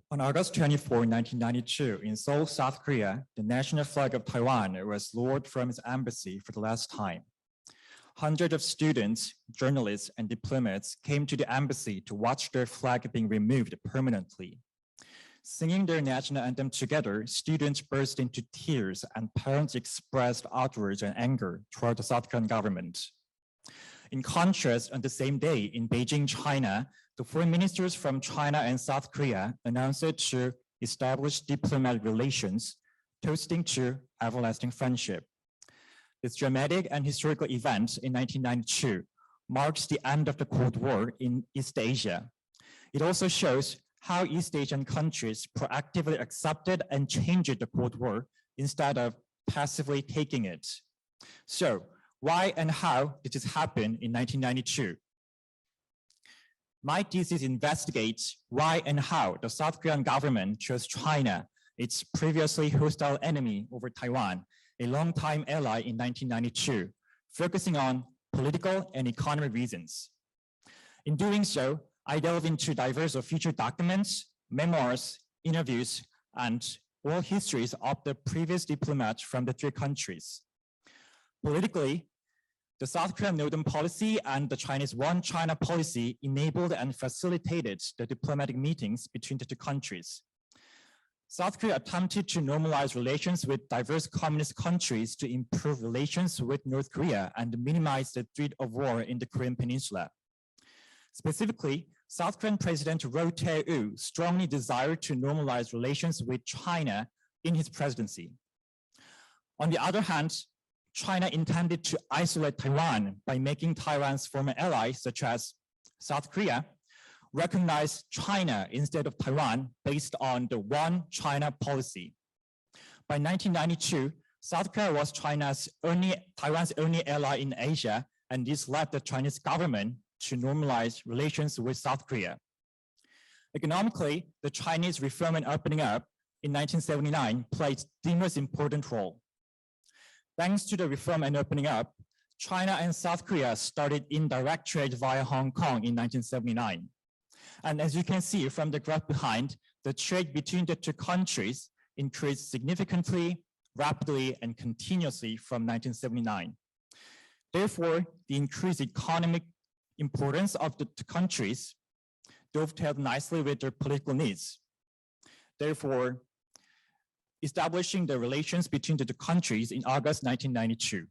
On August 24, 1992, in Seoul, South Korea, the national flag of Taiwan was lowered from its embassy for the last time. Hundreds of students, journalists, and diplomats came to the embassy to watch their flag being removed permanently. Singing their national anthem together, students burst into tears and parents expressed outrage and anger toward the South Korean government. In contrast, on the same day in Beijing, China, the foreign ministers from China and South Korea announced to establish diplomatic relations, toasting to everlasting friendship. This dramatic and historical event in 1992 marks the end of the Cold War in East Asia. It also shows how East Asian countries proactively accepted and changed the Cold War instead of passively taking it. So, why and how did this happen in 1992? My thesis investigates why and how the South Korean government chose China, its previously hostile enemy over Taiwan, a longtime ally in 1992, focusing on political and economic reasons. In doing so, I delve into diverse official documents, memoirs, interviews, and oral histories of the previous diplomats from the three countries. Politically, the South Korean no-dom policy and the Chinese one China policy enabled and facilitated the diplomatic meetings between the two countries. South Korea attempted to normalize relations with diverse communist countries to improve relations with North Korea and minimize the threat of war in the Korean Peninsula. Specifically, South Korean President Roh Tae-woo strongly desired to normalize relations with China in his presidency. On the other hand, China intended to isolate Taiwan by making Taiwan's former allies, such as South Korea, recognize China instead of Taiwan based on the one China policy. By 1992, South Korea was Taiwan's only ally in Asia, and this led the Chinese government to normalize relations with South Korea. Economically, the Chinese reform and opening up in 1979 played the most important role. Thanks to the reform and opening up, China and South Korea started indirect trade via Hong Kong in 1979. And as you can see from the graph behind, the trade between the two countries increased significantly, rapidly, and continuously from 1979. Therefore, the increased economic importance of the two countries dovetailed nicely with their political needs. Therefore, establishing the relations between the two countries in August 1992.